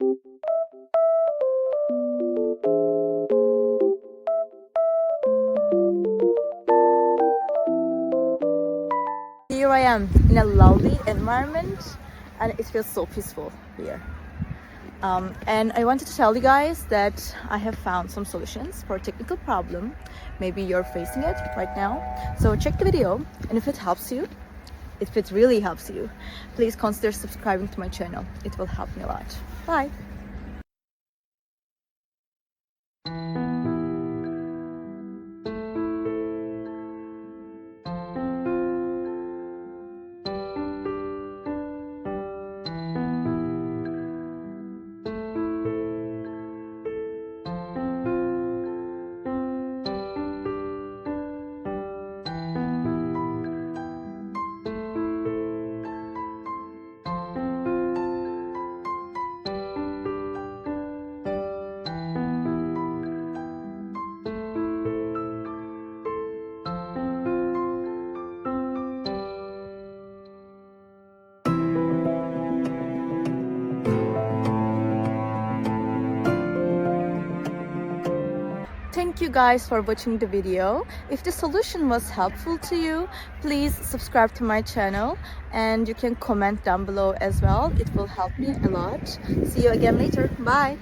Here I am in a lovely environment and it feels so peaceful here. And I wanted to tell you guys that I have found some solutions for a technical problem. Maybe you're facing it right now. So check the video, and if it helps you, if it really helps you, please consider subscribing to my channel. It will help me a lot. Bye. Thank you guys for watching the video. If the solution was helpful to you, please subscribe to my channel and you can comment down below as well. It will help me a lot. See you again later. Bye.